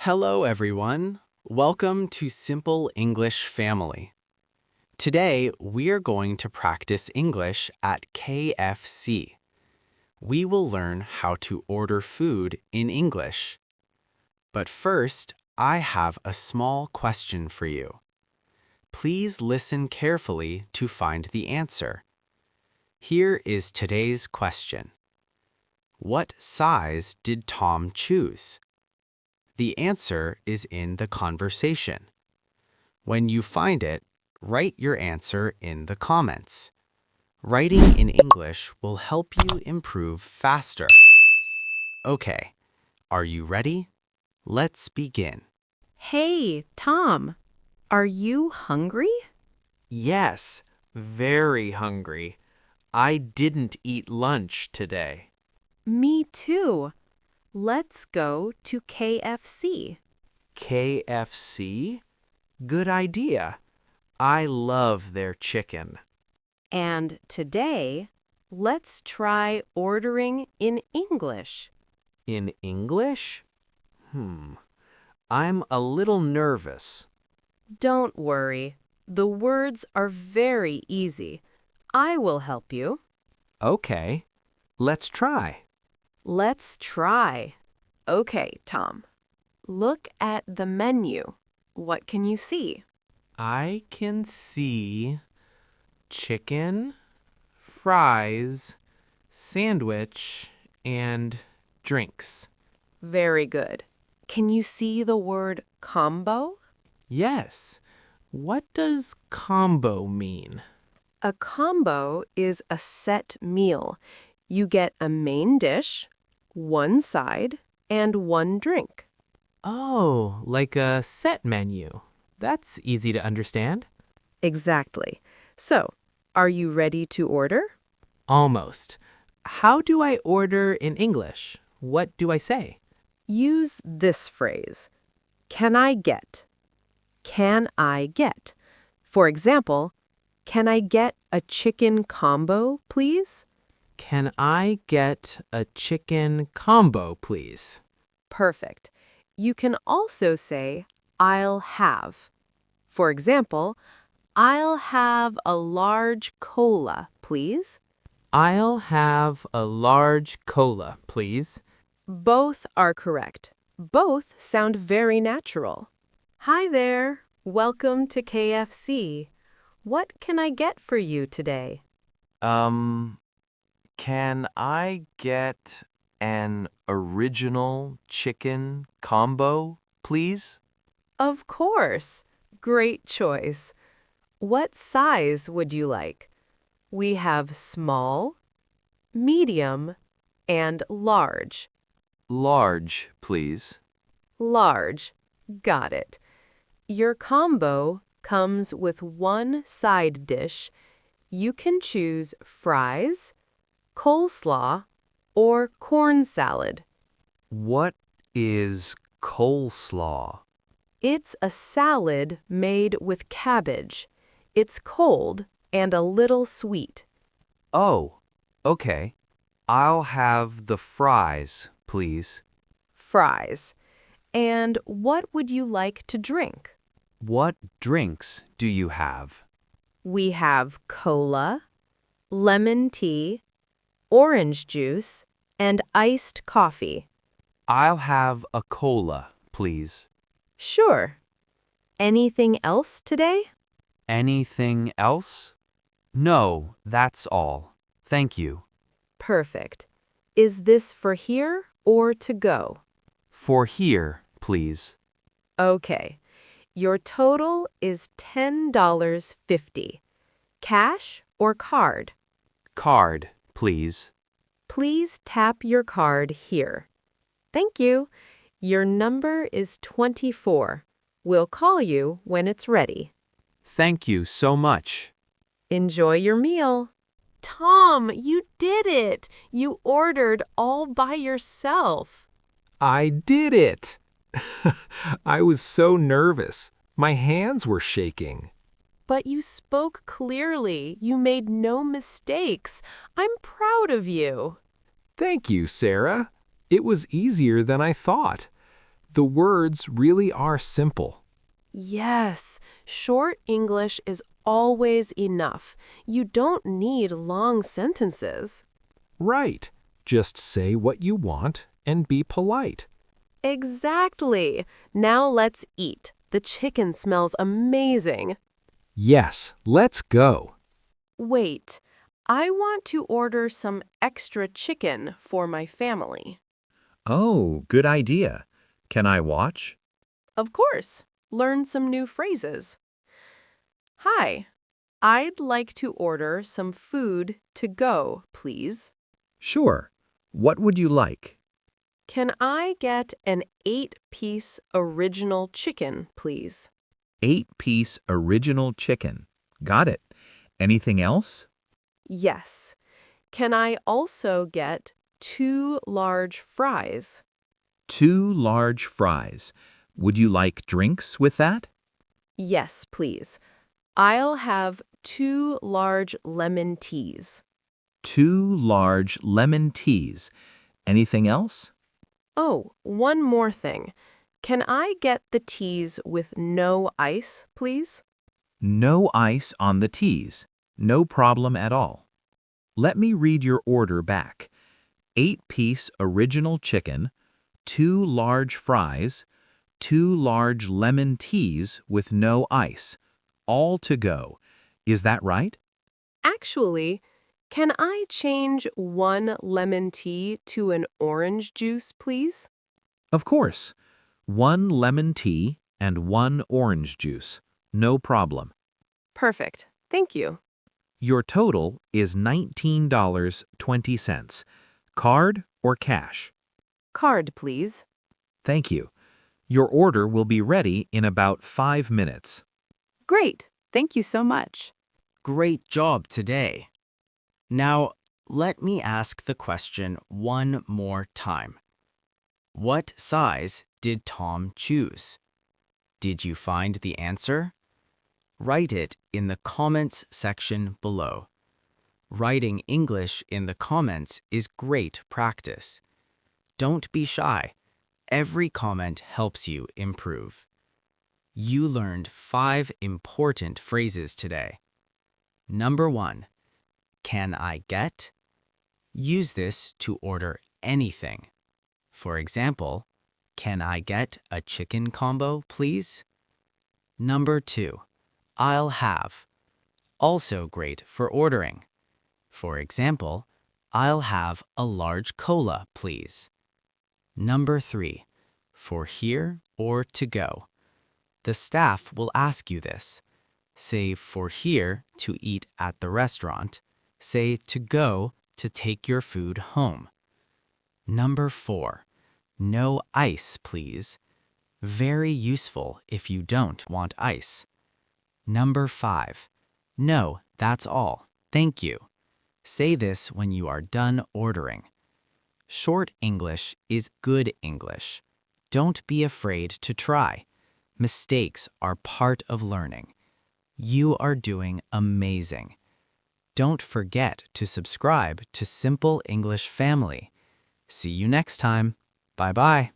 Hello, everyone. Welcome to Simple English Family. Today, we are going to practice English at KFC. We will learn how to order food in English. But first, I have a small question for you. Please listen carefully to find the answer. Here is today's question. What size did Tom choose? The answer is in the conversation. When you find it, write your answer in the comments. Writing in English will help you improve faster. Okay, are you ready? Let's begin. Hey, Tom, are you hungry? Yes, very hungry. I didn't eat lunch today. Me too. Let's go to KFC. KFC? Good idea. I love their chicken. And today, let's try ordering in English. In English? I'm a little nervous. Don't worry. The words are very easy. I will help you. Okay, let's try. Let's try. Okay, Tom. Look at the menu. What can you see? I can see chicken, fries, sandwich, and drinks. Very good. Can you see the word combo? Yes. What does combo mean? A combo is a set meal. You get a main dish, one side, and one drink. Oh, like a set menu. That's easy to understand. Exactly. So, are you ready to order? Almost. How do I order in English? What do I say? Use this phrase. Can I get? Can I get? For example, can I get a chicken combo, please? Can I get a chicken combo, please? Perfect. You can also say, I'll have. For example, I'll have a large cola, please. I'll have a large cola, please. Both are correct. Both sound very natural. Hi there. Welcome to KFC. What can I get for you today? Can I get an original chicken combo, please? Of course. Great choice. What size would you like? We have small, medium, and large. Large, please. Large. Got it. Your combo comes with one side dish. You can choose fries, coleslaw, or corn salad. What is coleslaw? It's a salad made with cabbage. It's cold and a little sweet. Oh, okay. I'll have the fries, please. Fries. And what would you like to drink? What drinks do you have? We have cola, lemon tea, orange juice, and iced coffee. I'll have a cola, please. Sure. Anything else today? Anything else? No, that's all. Thank you. Perfect. Is this for here or to go? For here, please. Okay. Your total is $10.50. Cash or card? Card, please. Please tap your card here. Thank you. Your number is 24. We'll call you when it's ready. Thank you so much. Enjoy your meal. Tom, you did it! You ordered all by yourself. I did it! I was so nervous. My hands were shaking. But you spoke clearly. You made no mistakes. I'm proud of you. Thank you, Sarah. It was easier than I thought. The words really are simple. Yes, short English is always enough. You don't need long sentences. Right. Just say what you want and be polite. Exactly. Now let's eat. The chicken smells amazing. Yes, let's go. Wait, I want to order some extra chicken for my family. Oh, good idea. Can I watch? Of course. Learn some new phrases. Hi, I'd like to order some food to go, please. Sure. What would you like? Can I get an 8-piece original chicken, please? 8-piece original chicken. Got it. Anything else? Yes. Can I also get 2 large fries? 2 large fries. Would you like drinks with that? Yes, please. I'll have 2 large lemon teas. 2 large lemon teas. Anything else? Oh, one more thing. Can I get the teas with no ice, please? No ice on the teas. No problem at all. Let me read your order back. 8-piece original chicken, 2 large fries, 2 large lemon teas with no ice, all to go. Is that right? Actually, can I change 1 lemon tea to an orange juice, please? Of course. 1 lemon tea and 1 orange juice. No problem. Perfect. Thank you. Your total is $19.20. Card or cash? Card, please. Thank you. Your order will be ready in about 5 minutes. Great. Thank you so much. Great job today. Now, let me ask the question one more time. What size did Tom choose? Did you find the answer? Write it in the comments section below. Writing English in the comments is great practice. Don't be shy. Every comment helps you improve. You learned 5 important phrases today. Number 1, can I get? Use this to order anything. For example, can I get a chicken combo, please? Number 2, I'll have. Also great for ordering. For example, I'll have a large cola, please. Number 3, for here or to go. The staff will ask you this. Say for here to eat at the restaurant. Say to go to take your food home. Number 4, no ice, please. Very useful if you don't want ice. Number 5, no, that's all. Thank you. Say this when you are done ordering. Short English is good English. Don't be afraid to try. Mistakes are part of learning. You are doing amazing. Don't forget to subscribe to Simple English Family. See you next time. Bye-bye.